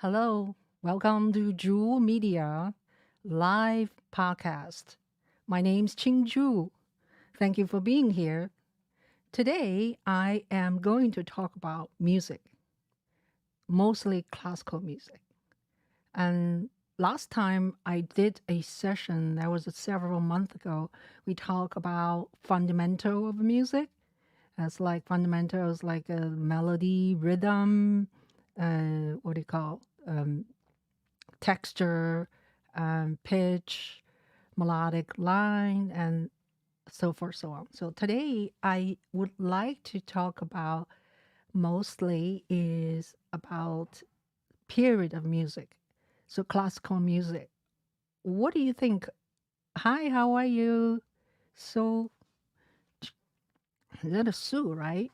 Hello, welcome to Juhl Media live podcast. My name's Ching Juhl. Thank you for being here. Today, I am going to talk about music, mostly classical music. And last time I did a session, that was several months ago, we talked about fundamental of music. As like fundamentals like a melody, rhythm, what do you call texture, pitch, melodic line, and so forth, so on. So today I would like to talk about mostly is about period of music. So classical music. What do you think? Hi, how are you? So that is Sue, right?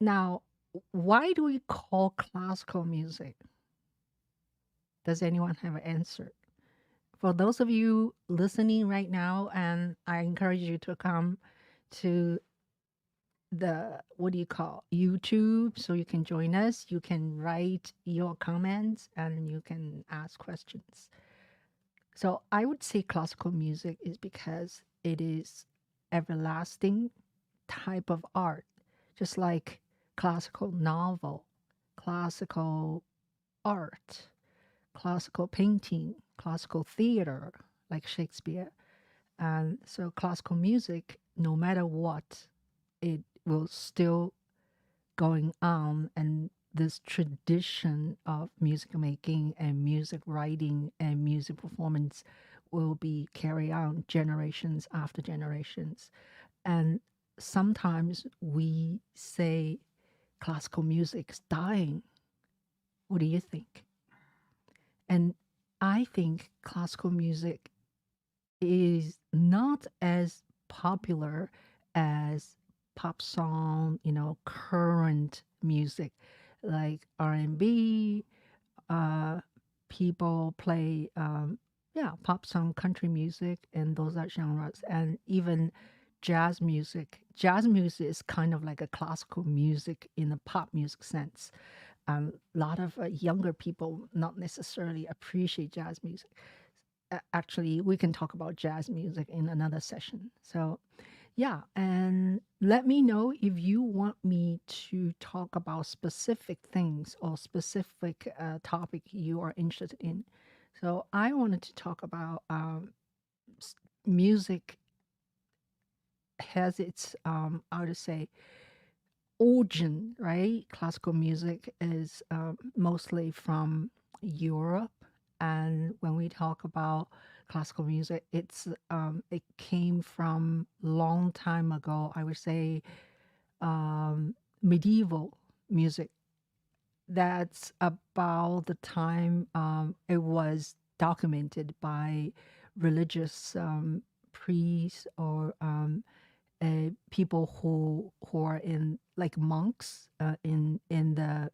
Now, why do we call classical music? Does anyone have an answer? For those of you listening right now, and I encourage you to come to the what do you call YouTube so you can join us. You can write your comments and you can ask questions. So I would say classical music is because it is everlasting type of art, just like classical novel, classical art, classical painting, classical theater, like Shakespeare. And so classical music, no matter what, it will still going on. And this tradition of music making and music writing and music performance will be carried on generations after generations. And sometimes we say classical music is dying. What do you think? And I think classical music is not as popular as pop song, current music like R&B. Uh, People play, pop song, country music, and those are genres, and even jazz music. Jazz music is kind of like a classical music in a pop music sense. A lot of younger people not necessarily appreciate jazz music. Actually, we can talk about jazz music in another session. So, yeah, and let me know if you want me to talk about specific things or specific topic you are interested in. So, I wanted to talk about music has its, how to say, origin, right? Classical music is mostly from Europe, and when we talk about classical music, it came from long time ago. I would say medieval music. That's about the time it was documented by religious priests or people who are in like monks in the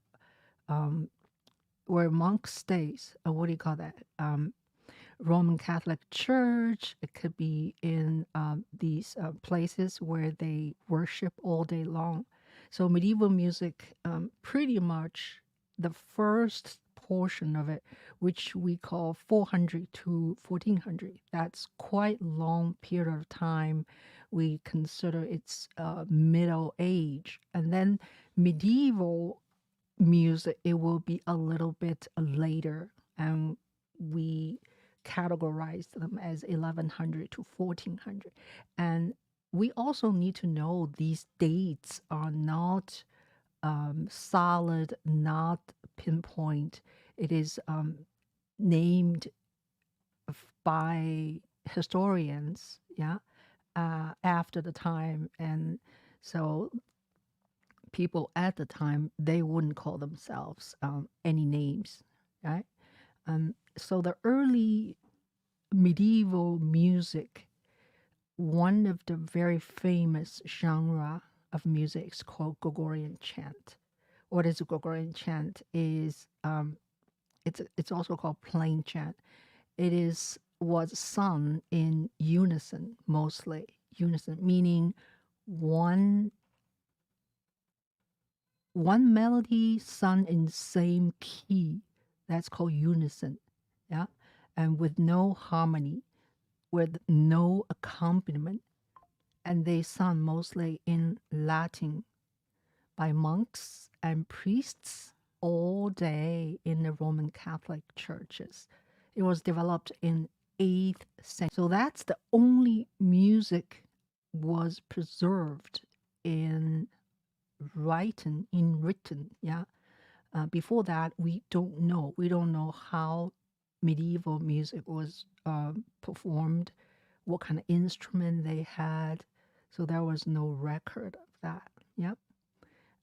um, where monks stays. What do you call that? Roman Catholic Church. It could be in these places where they worship all day long. So medieval music, pretty much the first portion of it, which we call 400 to 1400. That's quite long period of time. We consider it's middle age, and then medieval music it will be a little bit later, and we categorize them as 1100 to 1400. And we also need to know these dates are not solid, not pinpoint. It is named by historians, yeah, after the time. And so people at the time, they wouldn't call themselves any names, right? So the early medieval music, one of the very famous genre of music is called Gregorian chant. What is a Gregorian chant? Is it's also called plain chant. It is was sung in unison, mostly unison, meaning one one melody sung in same key. That's called unison. Yeah. And with no harmony, with no accompaniment. And they sung mostly in Latin by monks and priests all day in the Roman Catholic churches. It was developed in 8th century. So that's the only music was preserved in written, yeah. Before that, we don't know. We don't know how medieval music was performed, what kind of instrument they had. So there was no record of that. Yep.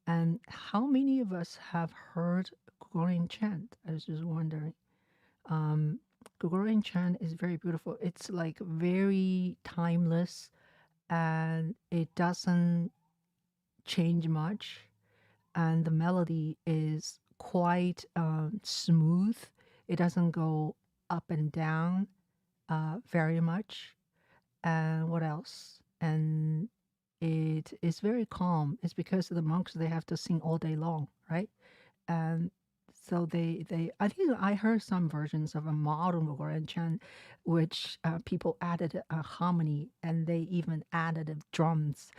And how many of us have heard Gregorian chant? I was just wondering. Um, Gregorian chant is very beautiful. It's like very timeless and it doesn't change much. And the melody is quite smooth. It doesn't go up and down very much. And what else? And it is very calm. It's because the monks they have to sing all day long, right? And so they I think I heard some versions of a modern Gregorian chant, which people added a harmony and they even added drums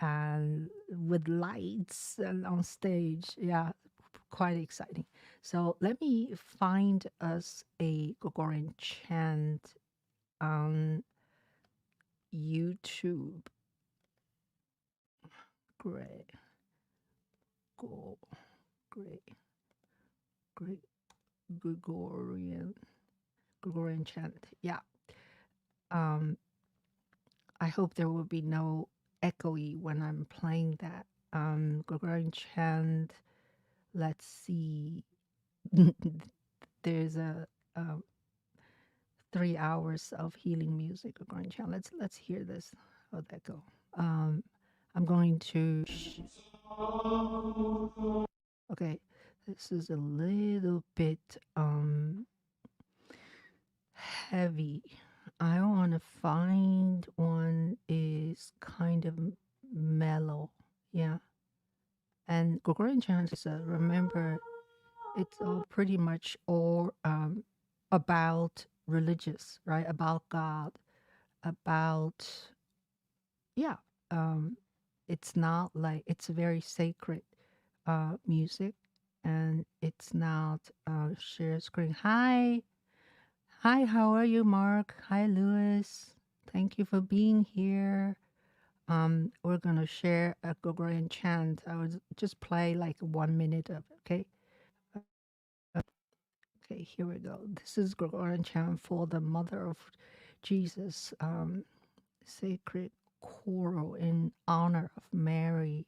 and with lights and on stage. Yeah, quite exciting. So let me find us a Gregorian chant on YouTube. Great, go, great, great Gregorian chant. Yeah. Um, I hope there will be no echoey when I'm playing that. Gregorian chant. Let's see. There's a 3 hours of healing music. Gregorian chant. Let's hear this. How'd that go? Um, I'm going to. Okay, this is a little bit heavy. I want to find one is kind of mellow. Yeah. And Gregorian chant is, remember, it's all pretty much all about religious, right? About God, about, yeah. Um, it's not like, it's very sacred music and it's not share screen. Hi. Hi, how are you, Mark? Hi, Lewis. Thank you for being here. We're gonna share a Gregorian chant. I will just play like 1 minute of it, okay? Uh, Okay, here we go. This is Gregorian chant for the Mother of Jesus, sacred choral in honor of Mary.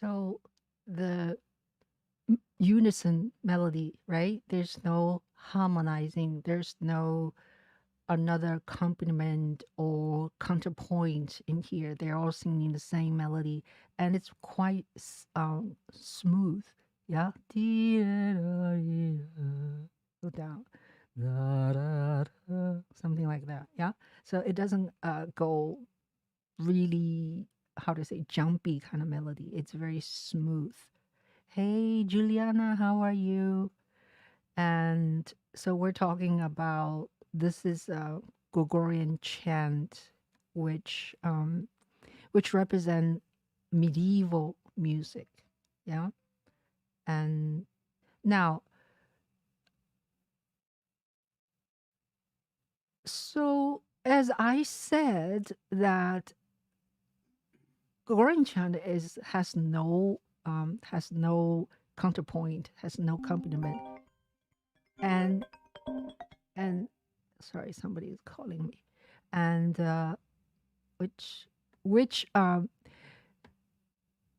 So the unison melody, right? There's no harmonizing, there's no another accompaniment or counterpoint in here. They're all singing the same melody and it's quite smooth. Yeah. Go down. Something like that. Yeah. So it doesn't go really, how to say, jumpy kind of melody. It's very smooth. Hey, Juliana, how are you? And so we're talking about this is a Gregorian chant which represent medieval music. Yeah. And now, so as I said that Gregorian chant has no counterpoint, has no accompaniment, and and sorry, somebody is calling me, and which which um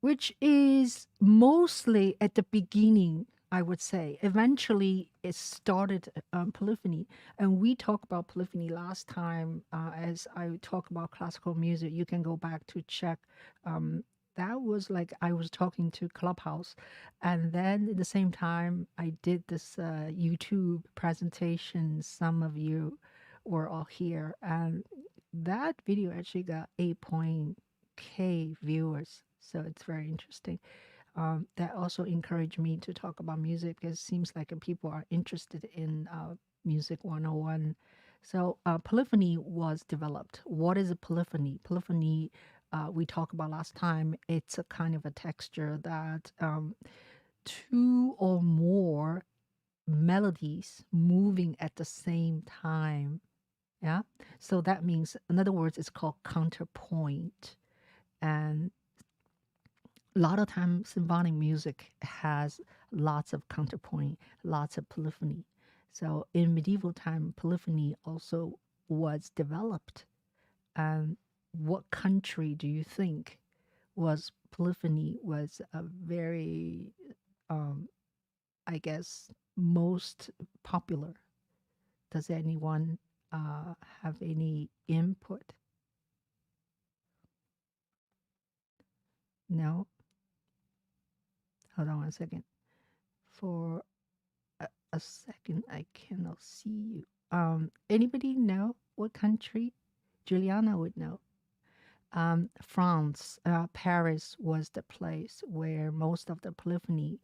which is mostly at the beginning, I would say. Eventually, it started polyphony, and we talked about polyphony last time. As I talk about classical music, you can go back to check. Um, that was like I was talking to Clubhouse, and then at the same time, I did this YouTube presentation. Some of you were all here, and that video actually got 8.k viewers. So it's very interesting. That also encouraged me to talk about music because it seems like people are interested in music 101. So polyphony was developed. What is a polyphony? Polyphony, we talked about last time, it's a kind of a texture that two or more melodies moving at the same time. Yeah. So that means, in other words, it's called counterpoint. And a lot of times symphonic music has lots of counterpoint, lots of polyphony. So in medieval time, polyphony also was developed. And what country do you think was polyphony was a very, um, I guess, most popular? Does anyone have any input? No? Hold on one second. For a second, I cannot see you. Anybody know what country? Juliana would know. France, Paris was the place where most of the polyphony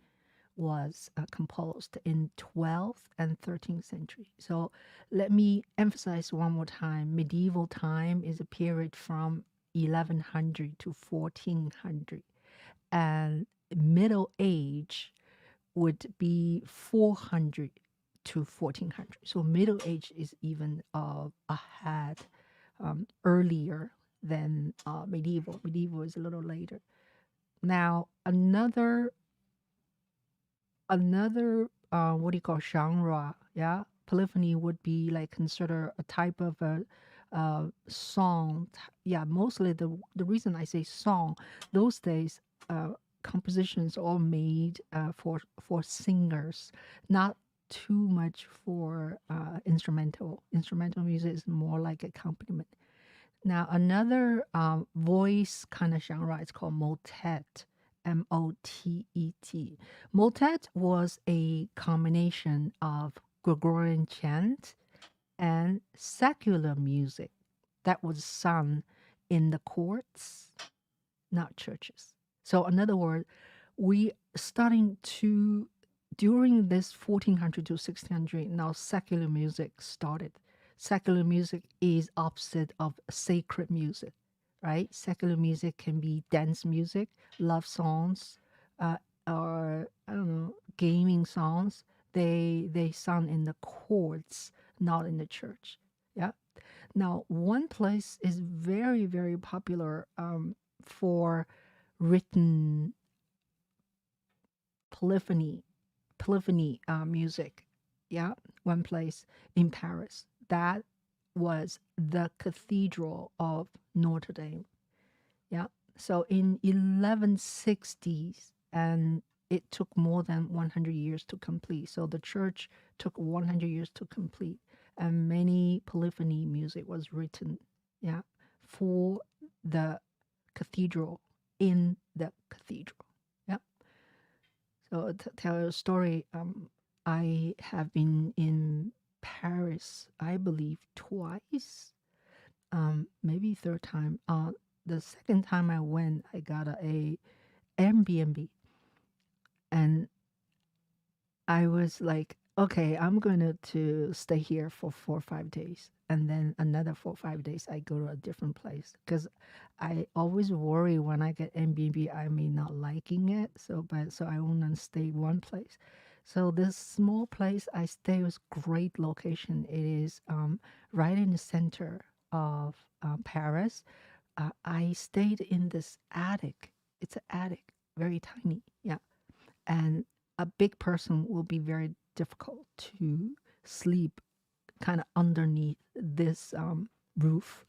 was composed in 12th and 13th century. So let me emphasize one more time. Medieval time is a period from 1100 to 1400, and Middle Age would be 400 to 1400. So Middle Age is even ahead, earlier than medieval. Medieval is a little later. Now another what do you call genre? Yeah, polyphony would be like consider a type of a song. Yeah, mostly the reason I say song, those days compositions all made for singers, not too much for instrumental. Instrumental music is more like accompaniment. Now, another voice kind of genre is called motet, Motet. Motet was a combination of Gregorian chant and secular music that was sung in the courts, not churches. So, in other words, we starting to during this 1400 to 1600, now secular music started. Secular music is opposite of sacred music, right? Secular music can be dance music, love songs, uh, or I don't know, gaming songs. They sung in the courts, not in the church. Yeah. Now, one place is very popular for written polyphony, music. Yeah, one place in Paris. That was the Cathedral of Notre Dame. Yeah. So in 1160s, and it took more than 100 years to complete. So the church took 100 years to complete, and many polyphony music was written, yeah, for the cathedral, in the cathedral. Yeah. So to tell you a story, I have been in Paris, I believe twice, maybe third time. The second time I went, I got a Airbnb, and I was like, okay, I'm going to stay here for 4 or 5 days. and then another 4 or 5 days I go to a different place because I always worry when I get Airbnb I may not liking it. So I won't stay one place. So this small place I stay was great location. It is right in the center of Paris. I stayed in this attic. It's an attic, very tiny. Yeah, and a big person will be very difficult to sleep kind of underneath this roof.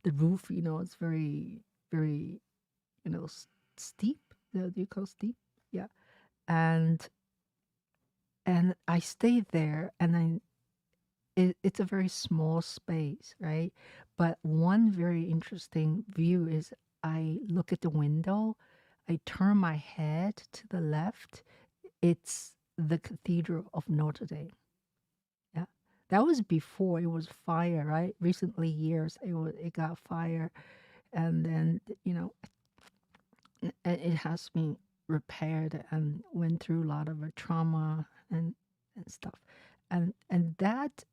The roof, is very, very, steep. Do you call steep? Yeah. And I stayed there, and it's a very small space, right? But one very interesting view is I look at the window, I turn my head to the left. It's the Cathedral of Notre Dame. Yeah. That was before it was fire, right? Recently years it got fire, and then it has been repaired and went through a lot of a trauma and stuff. And that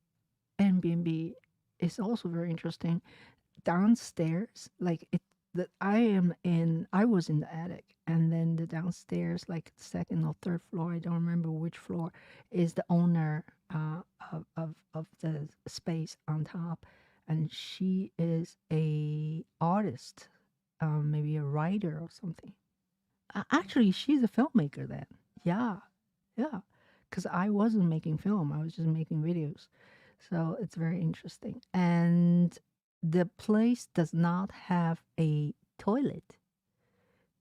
Airbnb is also very interesting. Downstairs, like it that I was in the attic, and then the downstairs, like second or third floor, I don't remember which floor, is the owner of the space on top, and she is a artist, maybe a writer or something. Actually, she's a filmmaker then. Yeah, yeah. Because I wasn't making film, I was just making videos. So it's very interesting. And the place does not have a toilet.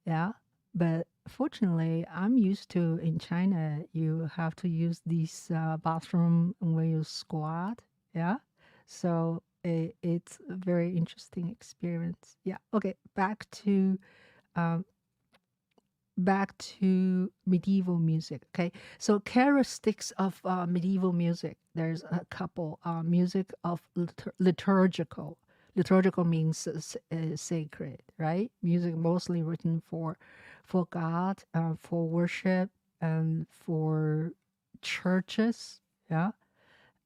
Yeah. But fortunately, I'm used to in China, you have to use this bathroom where you squat. Yeah. So it's a very interesting experience. Yeah. Okay. Um, back to medieval music. Okay, so characteristics of medieval music. There's a couple. Music of liturgical. Liturgical means sacred, right? Music mostly written for God, for worship, and for churches. Yeah,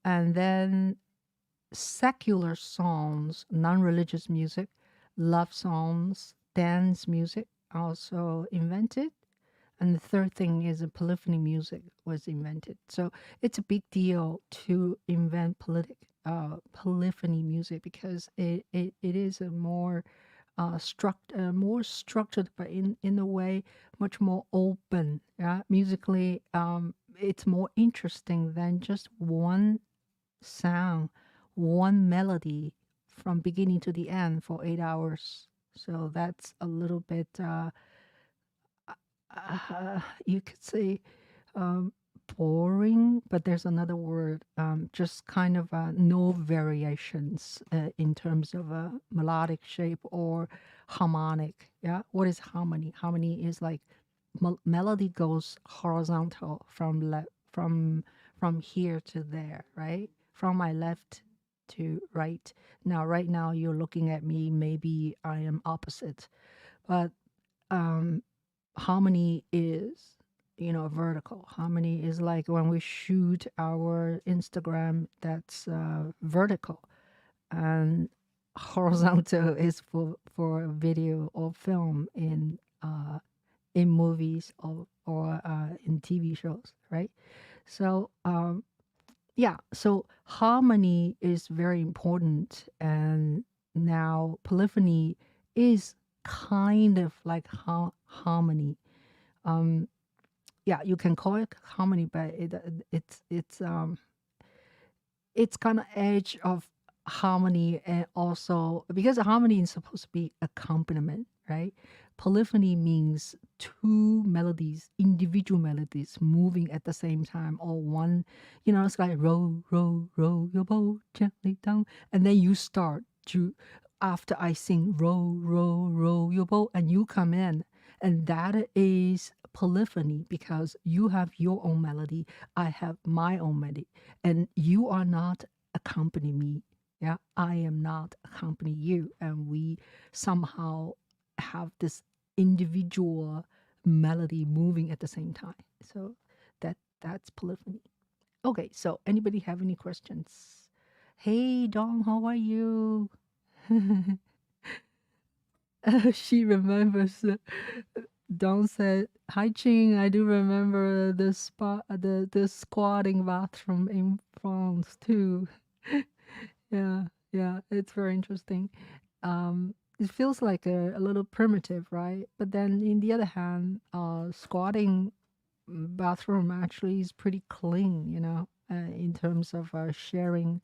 and then secular songs, non-religious music, love songs, dance music also invented. And the third thing is a polyphony music was invented. So it's a big deal to invent polyphony music because it is a more structured, but in a way much more open. Yeah? Musically, it's more interesting than just one sound, one melody from beginning to the end for 8 hours. So that's a little bit, you could say, um, boring, but there's another word, just kind of no variations in terms of a melodic shape or harmonic. Yeah, what is harmony? Harmony is like melody goes horizontal from here to there, right? From my left to right. Now, right now, you're looking at me. Maybe I am opposite, but um, harmony is, vertical. Harmony is like when we shoot our Instagram, that's vertical, and horizontal is for video or film in movies or in TV shows, right? So yeah, so harmony is very important, and now polyphony is kind of like harmony. Um, yeah, you can call it harmony, but it's kind of edge of harmony, and also because harmony is supposed to be accompaniment, right? Polyphony means two melodies, individual melodies moving at the same time, or one, it's like row, row, row your boat gently down, and then you start to, after I sing row, row, row your boat, and you come in, and that is polyphony because you have your own melody, I have my own melody, and you are not accompany me. Yeah, I am not accompany you, and we somehow have this individual melody moving at the same time. So that's polyphony. Okay, so anybody have any questions? Hey, Dong, how are you? She remembers. Dong said, "Hi, Ching. I do remember the spot, the squatting bathroom in France too." Yeah, yeah, it's very interesting. It feels like a little primitive, right? But then, in the other hand, squatting bathroom actually is pretty clean, in terms of sharing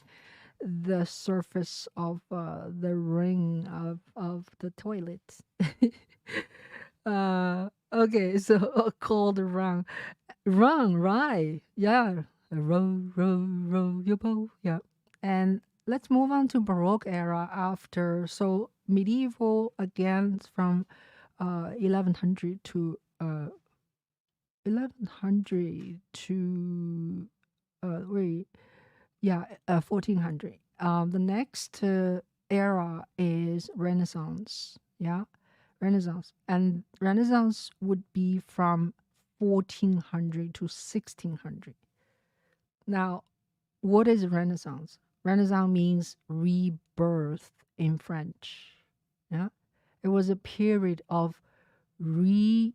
the surface of the ring of the toilet. Okay, so called run, run, right? Yeah, row, row, row your boat. Yeah, and let's move on to Baroque era after. So medieval again from 1100 to 1100 to wait, yeah, 1400. The next era is Renaissance. Yeah, Renaissance. And Renaissance would be from 1400 to 1600. Now, what is Renaissance? Renaissance means rebirth in French. Yeah, it was a period of re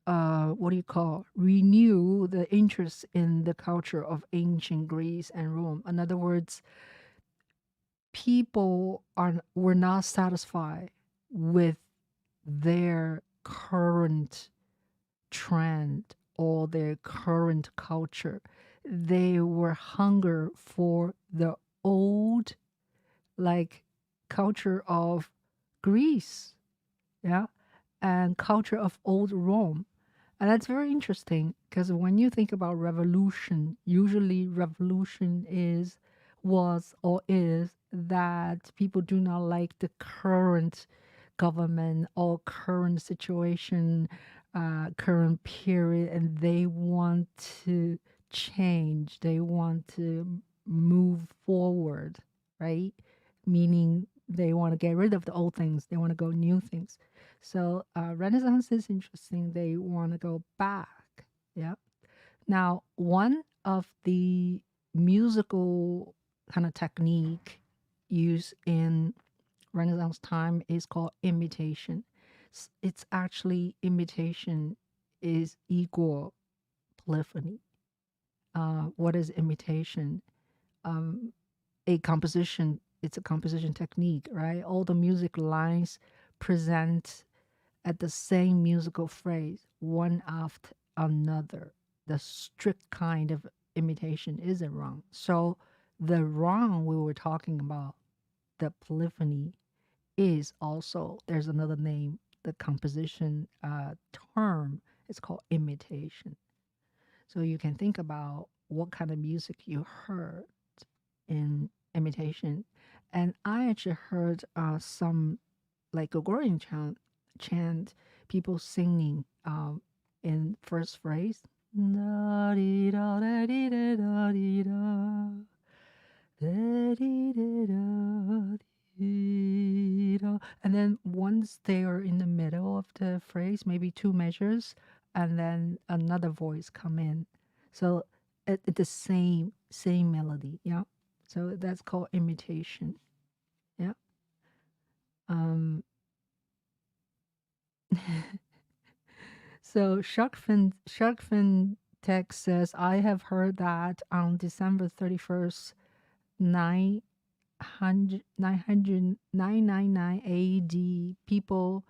what do you call renew the interest in the culture of ancient Greece and Rome. In other words, people are were not satisfied with their current trend or their current culture. They were hunger for the old, like, culture of Greece, yeah, and culture of old Rome. And that's very interesting because when you think about revolution, usually revolution was or is that people do not like the current government or current situation, current period, and they want to change. They want to move forward, right? Meaning they want to get rid of the old things. They want to go new things. So Renaissance is interesting. They want to go back. Yeah. Now, one of the musical kind of technique used in Renaissance time is called imitation. It's actually imitation is equal polyphony. What is imitation? Um, a composition. It's a composition technique, right? All the music lines present at the same musical phrase, one after another. The strict kind of imitation isn't wrong. So the wrong we were talking about, the polyphony, is also, there's another name, the composition term is called imitation. So you can think about what kind of music you heard in imitation. And I actually heard some like Gregorian chant, people singing in first phrase. Da dee da da dee da da dee da. Da dee da da dee da. And then once they are in the middle of the phrase, maybe two measures, and then another voice come in. So at the same melody, yeah. So that's called imitation. Yeah. So Sharkfin text says, I have heard that on December 31st, 999 AD, people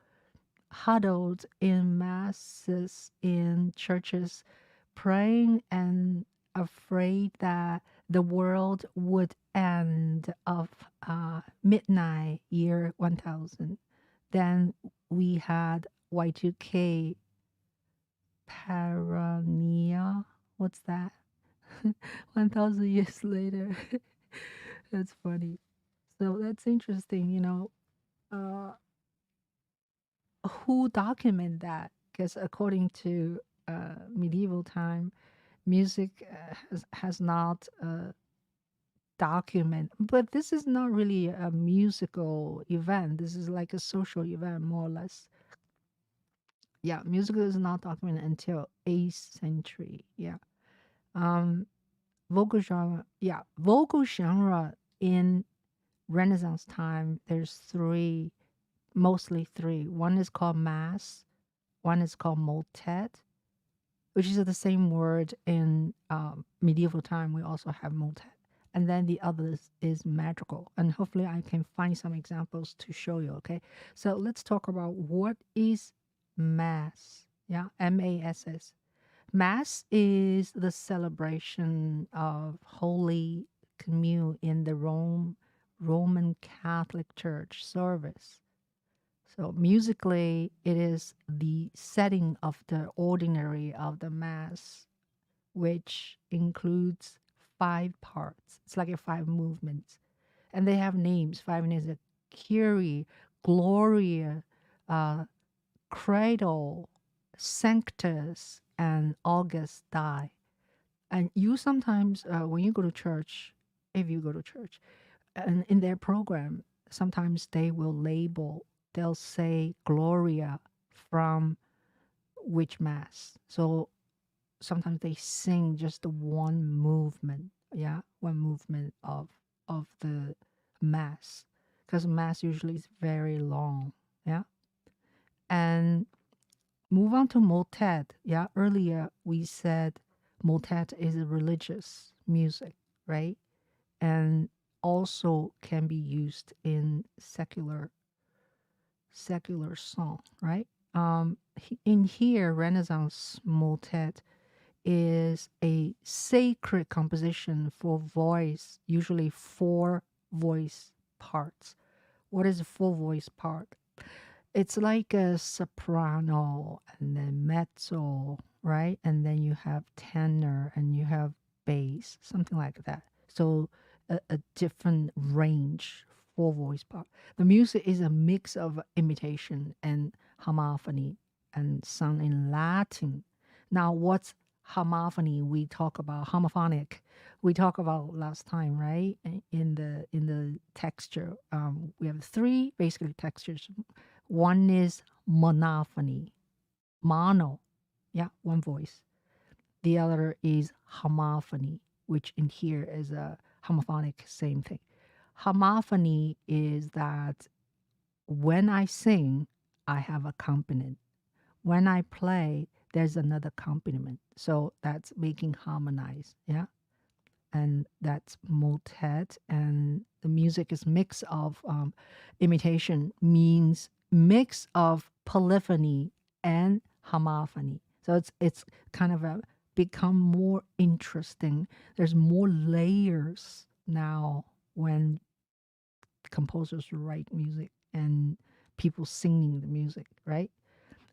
huddled in masses in churches, praying and afraid that the world would end of midnight year 1000. Then we had Y2K paranoia. What's that? 1000 years later. That's funny. So that's interesting, uh, who document that? Because according to medieval time, music has not document. But this is not really a musical event. This is like a social event, more or less. Yeah, music is not documented until 8th century. Yeah. Um, Vocal genre, yeah, vocal genre in Renaissance time, there's three, mostly three. One is called mass, one is called motet, which is the same word in medieval time. We also have motet. And then the other is madrigal. And hopefully I can find some examples to show you, okay? So let's talk about what is mass. Yeah, MASS. Mass is the celebration of Holy Commune in the Roman Catholic Church service. So musically, it is the setting of the ordinary of the Mass, which includes five parts. It's like a five movements. And they have names. Five names are Kyrie, Gloria, uh, Cradle, Sanctus, and August Die. And you sometimes, when you go to church, if you go to church, and in their program, sometimes they will label, they'll say Gloria from which mass. So sometimes they sing just the one movement, yeah, one movement of the mass, because mass usually is very long, yeah. And move on to motet. Yeah, earlier we said motet is religious music, right? And also can be used in secular song, right? In here, Renaissance motet is a sacred composition for voice, usually four voice parts. What is a four voice part? It's like a soprano and then mezzo, right? And then you have tenor and you have bass, something like that. So a different range for voice part. The music is a mix of imitation and homophony and sung in Latin. Now, what's homophony? We talk about homophonic. We talked about last time, right? In the texture, we have three basically textures. One is monophony, mono, yeah, one voice. The other is homophony, which in here is a homophonic, same thing. Homophony is that when I sing, I have accompaniment. When I play, there's another accompaniment. So that's making harmonize, yeah. And that's motet, and the music is mix of imitation means mix of polyphony and homophony. So it's kind of a become more interesting. There's more layers now when composers write music and people singing the music, right?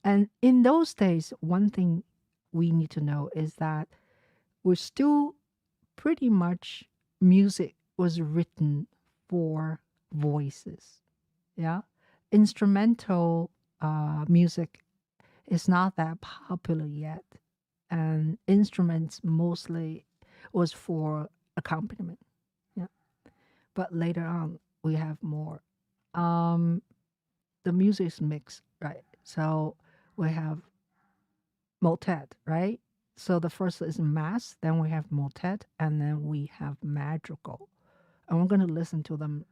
And in those days, one thing we need to know is that we're still pretty much music was written for voices. Yeah. Instrumental music is not that popular yet. And instruments mostly was for accompaniment. Yeah. But later on, we have more. Um, the music is mixed, right? So we have motet, right? So the first is mass, then we have motet, and then we have madrigal. And we're going to listen to them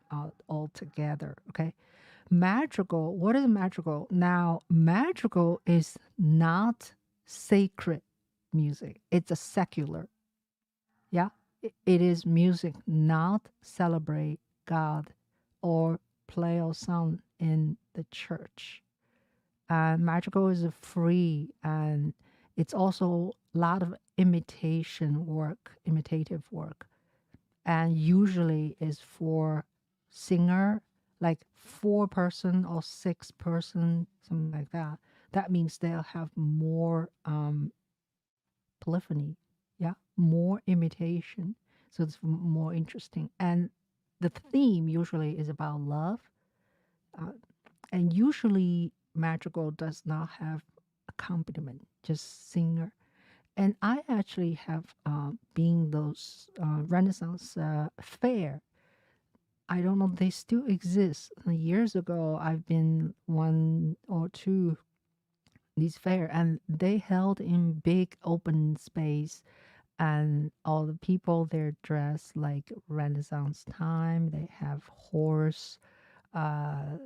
all together, okay? Madrigal, what is madrigal? Now, madrigal is not sacred music, it's a secular, yeah? It is music not celebrate God or play or sound in the church. Magical is free, and it's also a lot of imitative work, and usually is for singer, like four person or six person, something like that. That means they'll have more polyphony, yeah, more imitation, so it's more interesting. And the theme usually is about love, uh, and usually madrigal does not have accompaniment, just singer. And I actually have been those Renaissance fair. I don't know, they still exist. Years ago, I've been one or two these fair, and they held in big open space, And all the people, they're dressed like Renaissance time. They have horse, uh,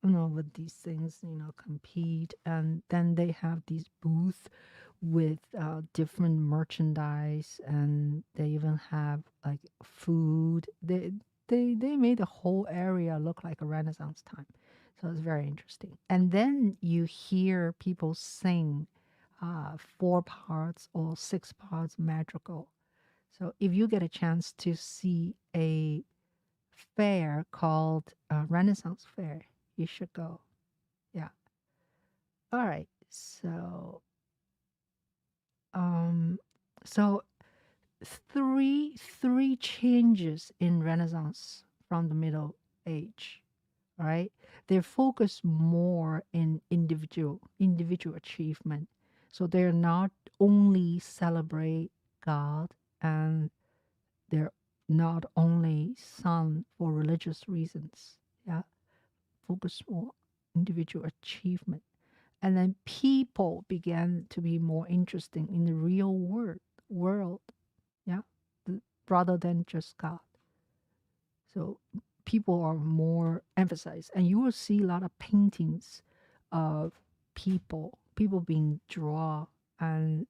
with these things, compete. And then they have these booths with different merchandise, and they even have like food. They made the whole area look like a Renaissance time. So it's very interesting. And then you hear people sing four parts or six parts madrigal. So if you get a chance to see a fair called Renaissance Fair, you should go. Yeah. All right. Um, so three changes in Renaissance from the Middle Age. Right? They focus more in individual achievement. So they're not only celebrate God, and they're not only sung for religious reasons. Yeah, focus more individual achievement. And then people began to be more interesting in the real world. Yeah, rather than just God. So people are more emphasized, and you will see a lot of paintings of people being drawn, and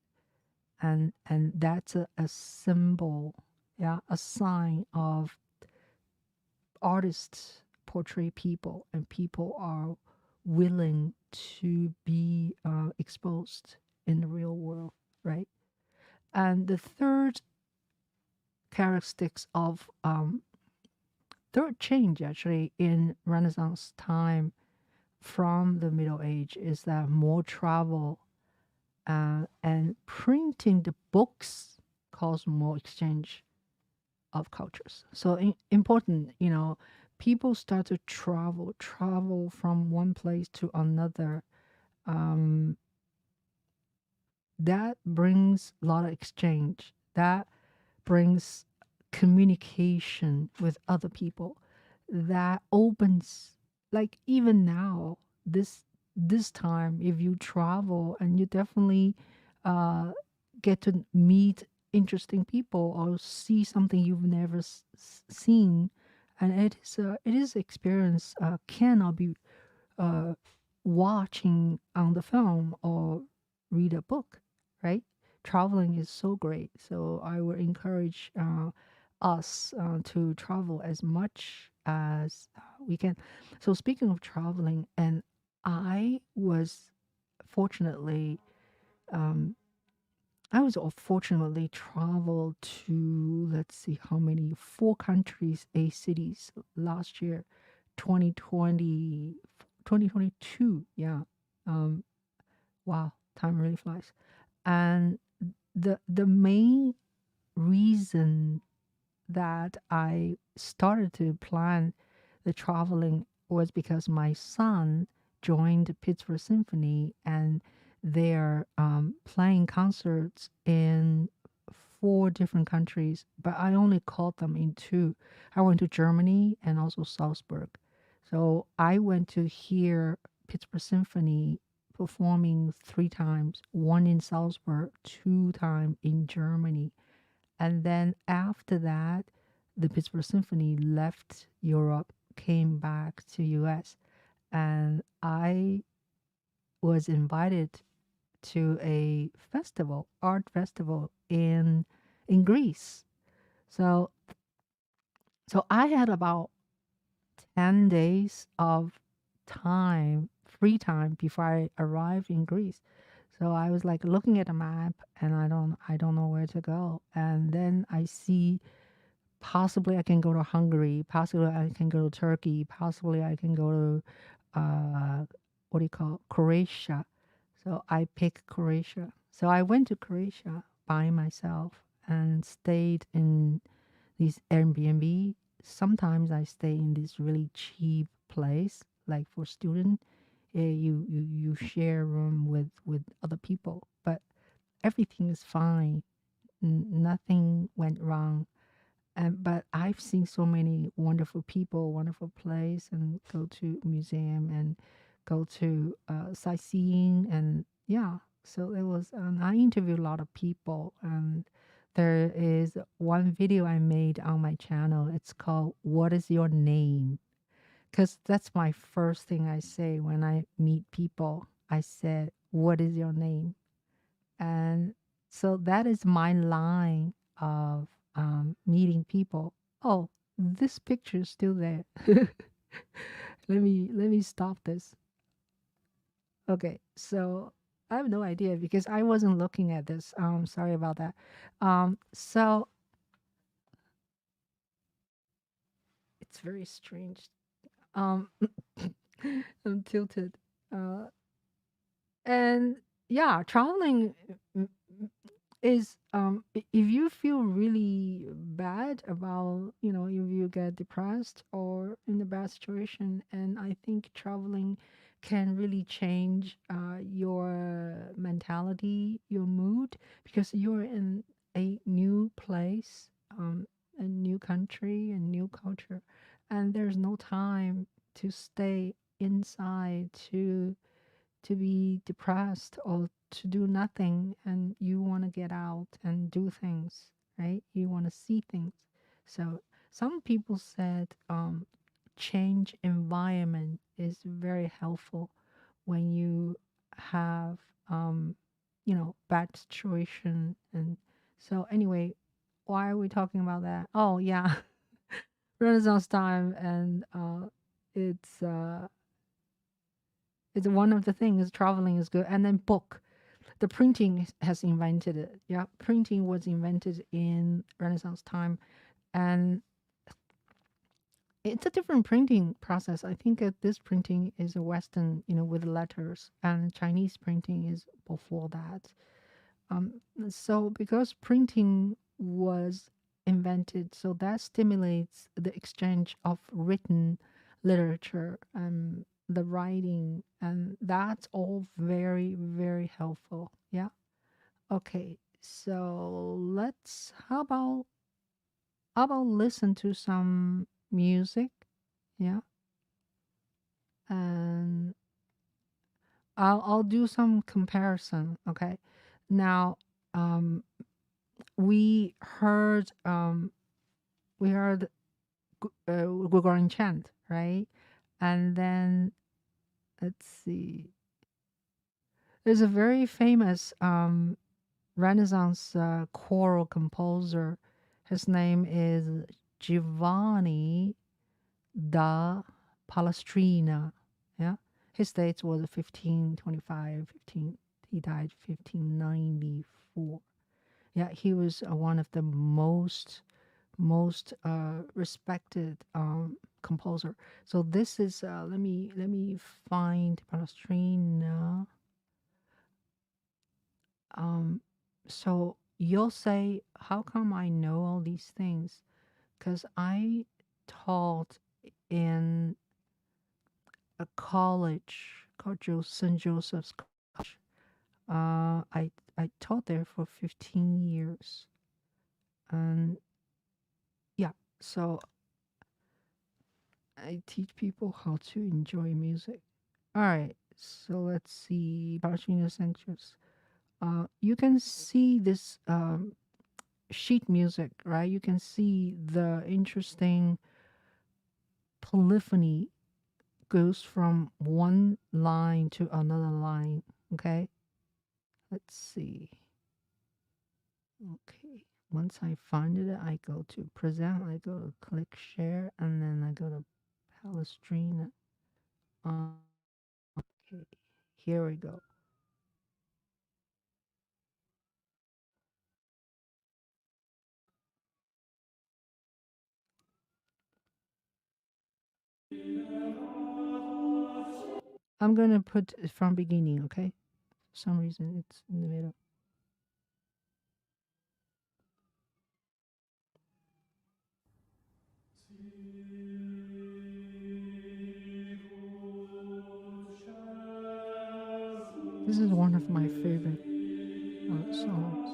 that's a symbol, yeah, a sign of artists portray people, and people are willing to be exposed in the real world, right? And the characteristics of third change actually in Renaissance time from the Middle Age is that more travel and printing the books cause more exchange of cultures. So important, people start to travel from one place to another. Um, that brings a lot of exchange. That brings communication with other people. That opens, like even now, this time, if you travel, and you definitely uh, get to meet interesting people or see something you've never seen, and it is experience cannot be uh, watching on the film or read a book, right? Traveling is so great. So I would encourage us to travel as much as we can. So speaking of traveling, and I was fortunately, um, fortunately traveled to, let's see how many, four countries, eight cities last year, 2020, 2022. Yeah. Um, wow, time really flies. And the main reason that I started to plan the traveling was because my son joined Pittsburgh Symphony, and they're playing concerts in four different countries, but I only caught them in two. I went to Germany and also Salzburg. So I went to hear Pittsburgh Symphony performing three times, one in Salzburg, two times in Germany. And then after that, the Pittsburgh Symphony left Europe, came back to US, and I was invited to a festival, art festival in Greece. So so I had about 10 days of time, free time before I arrived in Greece. So I was like looking at a map, and I don't know where to go. And then I see possibly I can go to Hungary, possibly I can go to Turkey, possibly I can go to what do you call Croatia. So I picked Croatia. So I went to Croatia by myself and stayed in these Airbnb. Sometimes I stay in this really cheap place, like for student. You share a room with other people, but everything is fine. Nothing went wrong. But I've seen so many wonderful people, wonderful place, and go to museum and go to sightseeing, and yeah. So it was, I interviewed a lot of people, and there is one video I made on my channel. It's called "What is Your Name?" Because that's my first thing I say when I meet people. I said, "What is your name?" And so that is my line of meeting people. Oh, this picture is still there. Let me stop this. Okay, so I have no idea because I wasn't looking at this. Sorry about that. So it's very strange. Um, I'm tilted. Uh, and yeah, traveling mm, mm, is if you feel really bad about, if you get depressed or in a bad situation, and I think traveling can really change your mentality, your mood, because you're in a new place, a new country, a new culture, and there's no time to stay inside to be depressed or to do nothing, and you want to get out and do things, right? You want to see things. So some people said change environment is very helpful when you have bad situation. And so anyway, why are we talking about that? Oh yeah. Renaissance time, and it's uh it's one of the things. Traveling is good, and then book. The printing has invented it. Yeah, printing was invented in Renaissance time, and it's a different printing process. I think this printing is a Western, with letters, and Chinese printing is before that. So because printing was invented, so that stimulates the exchange of written literature and the writing, and that's all very, very helpful. Yeah. Okay. So how about listen to some music? Yeah. And I'll do some comparison. Okay. Now, um, we heard Gregorian chant, right? And then let's see, there's a very famous Renaissance choral composer. His name is Giovanni da Palestrina. Yeah, his dates was 1525, 15. He died 1594. Yeah, he was one of the most respected composer. So this is let me find Palestrina. Um, so you'll say, how come I know all these things? Because I taught in a college called St. Joseph's College. I taught there for 15 years, and yeah, so I teach people how to enjoy music. All right, so let's see, Ballerina Sanctus. You can see this sheet music, right? You can see the interesting polyphony goes from one line to another line. Okay, let's see. Okay, once I find it, I go to present, I go to click share, and then I go to Palestrina. Okay, here we go. I'm gonna put it from beginning, okay? For some reason it's in the middle. This is one of my favorite songs.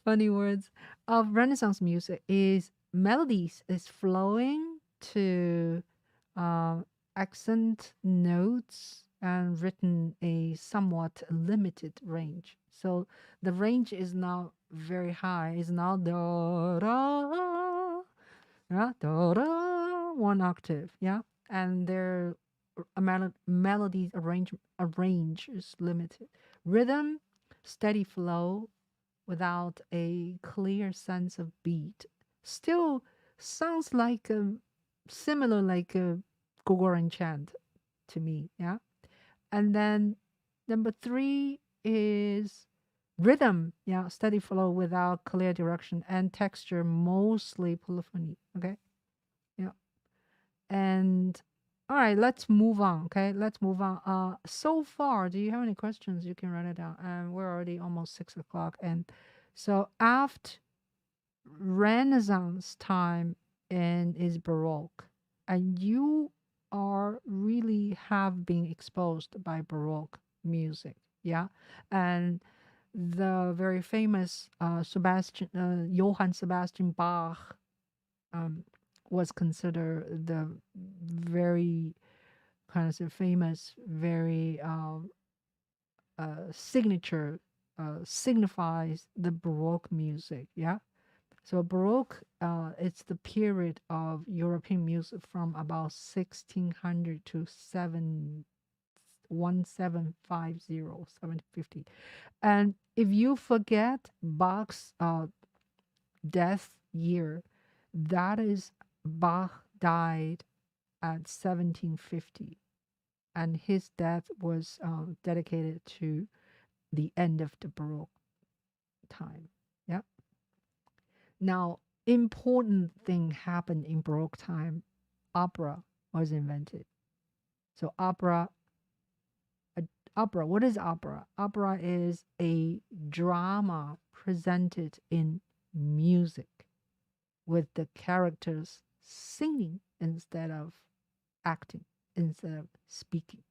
funny words of Renaissance music is melodies is flowing to uh, accent notes and written a somewhat limited range. So the range is not very high. It's not da da, yeah, da da, one octave, yeah, and their melodies arrange is limited. Rhythm, steady flow, without a clear sense of beat. Still sounds like similar like a Gregorian chant to me, yeah. And then number three is rhythm, yeah, steady flow without clear direction and texture, mostly polyphony. Okay, yeah. And all right, let's move on. Okay, let's move on. So far, do you have any questions? You can write it down. And we're already almost 6 o'clock. And so after Renaissance time and is Baroque, and you are really have been exposed by Baroque music, yeah, and the very famous Johann Sebastian Bach um, was considered the very kind of famous, very signature signifies the Baroque music, yeah. So Baroque, it's the period of European music from about 1600 to 1750. And if you forget Bach's death year, that is Bach died at 1750, and his death was dedicated to the end of the Baroque time. Yeah. Now, important thing happened in Baroque time. Opera was invented. So opera. What is opera? Opera is a drama presented in music with the characters singing instead of acting, instead of speaking.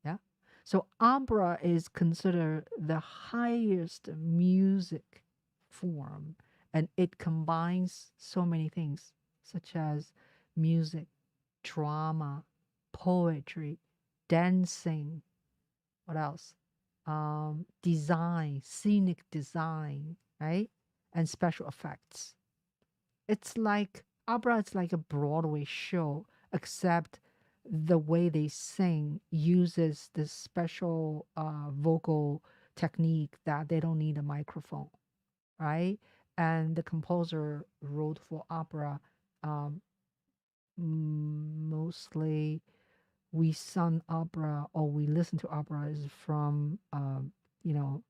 Yeah. So opera is considered the highest music form, and it combines so many things such as music, drama, poetry, dancing, what else? Design, scenic design, right? And special effects. It's like opera, it's like a Broadway show, except the way they sing uses this special vocal technique that they don't need a microphone, right? And the composer wrote for opera. Um, Mostly we sung opera or we listen to opera is from, you know,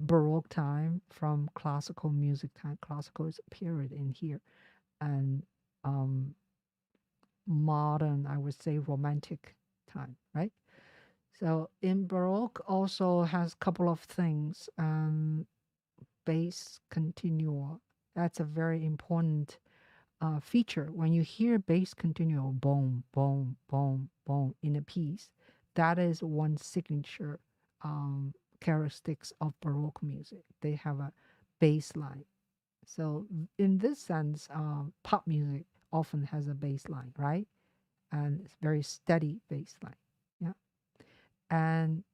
Baroque time, from classical music time. Classical is a period in here. And um, modern, I would say romantic time, right? So in Baroque also has a couple of things. Bass continuo, that's a very important feature. When you hear bass continuo, boom, boom, boom, boom in a piece, that is one signature characteristics of Baroque music. They have a bass line. So in this sense, pop music often has a bass line, right? And it's very steady bass line. Yeah. And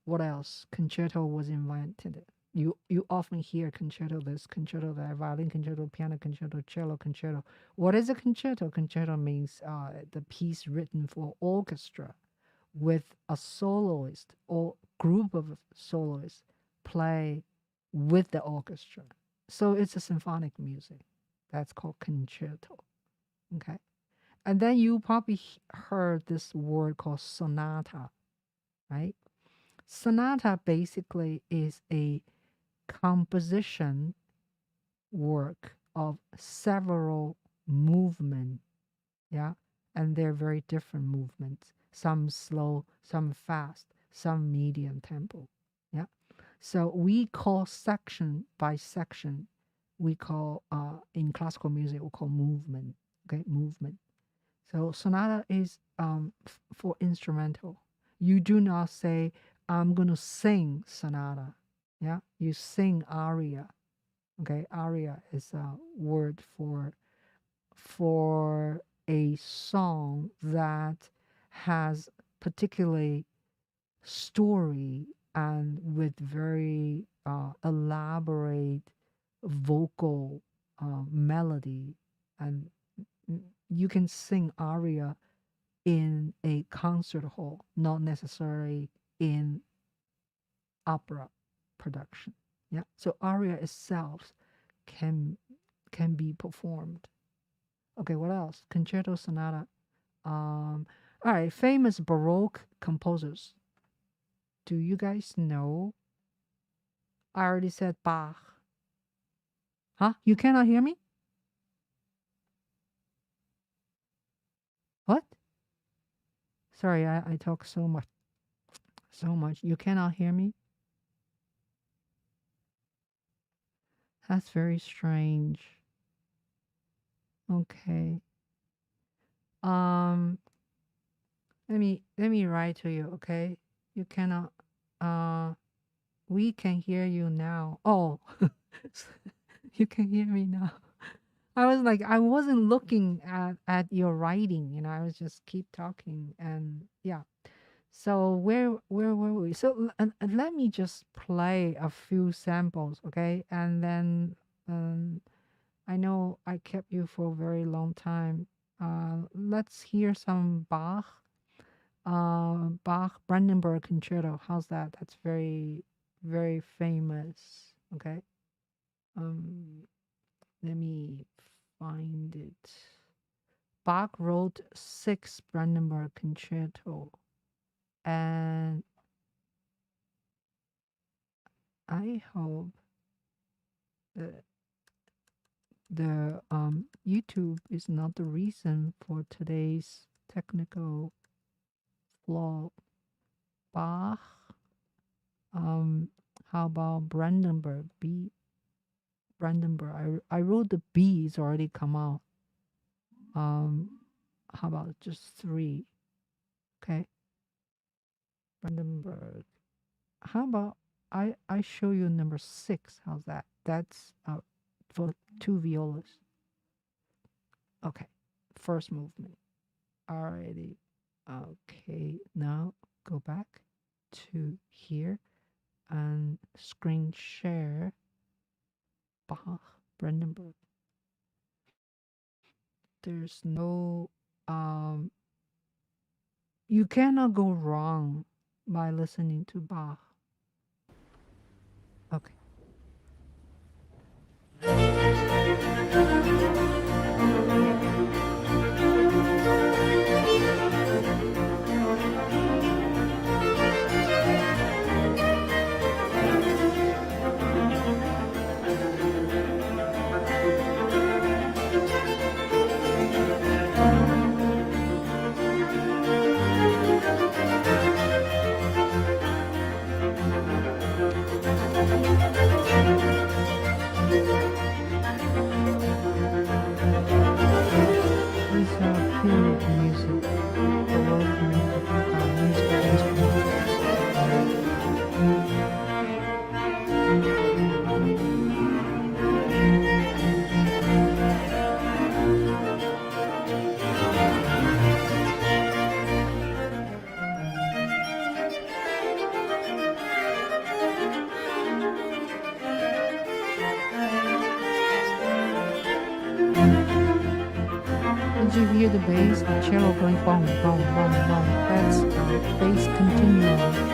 what else? Concerto was invented. You often hear concerto this, concerto that, violin concerto, piano concerto, cello concerto. What is a concerto? Concerto means the piece written for orchestra with a soloist or group of soloists play with the orchestra. So it's a symphonic music. That's called concerto. Okay. And then you probably heard this word called sonata, right? Sonata basically is a composition work of several movements, yeah, and they're very different movements. Some slow, some fast, some medium tempo, yeah. So we call section by section. We call in classical music we call movement. Okay, movement. So sonata is for instrumental. You do not say I'm going to sing sonata. Yeah, you sing aria. Okay, aria is a word for a song that has particularly story and with very elaborate vocal melody, and you can sing aria in a concert hall, not necessarily in opera production. Yeah, so aria itself can can be performed. Okay, what else? Concerto sonata. All right, famous Baroque composers. Do you guys know? I already said Bach. Huh? You cannot hear me? What? Sorry, I talk so much. So much. You cannot hear me? That's very strange. Okay. Um, let me write to you, okay? You cannot uh we can hear you now. Oh, you can hear me now. I was like, I wasn't looking at your writing, I was just keep talking, and yeah. So where were we? So and let me just play a few samples, okay? And then I know I kept you for a very long time. Let's hear some Bach. Bach Brandenburg Concerto. How's that? That's very very famous. Okay. Um, let me find it. Bach wrote 6 Brandenburg Concerto, and I hope that the YouTube is not the reason for today's technical flaw. Bach. Um, how about Brandenburg? B. Brandenburg. I wrote the B. It's already come out. Um, how about just 3? Okay, Brandenburg. How about I show you number 6? How's that? That's for 2 violas. Okay, first movement. Alrighty. Okay, now go back to here and screen share Bach Brandenburg. There's no you cannot go wrong by listening to Bach. Okay. These are period music, Baroque music instruments. Did you hear the bass? The cello going boom, boom, boom, boom. That's bass continuum.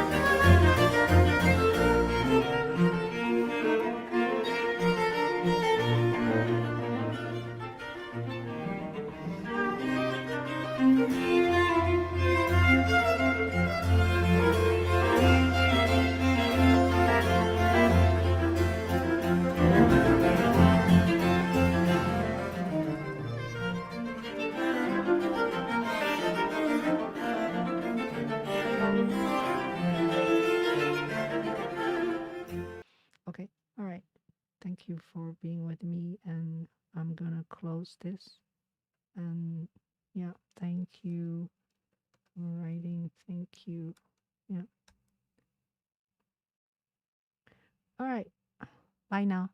Okay, all right. Thank you for being with me, and I'm gonna close this. And yeah, thank you for writing. Thank you. Yeah. All right. Bye now.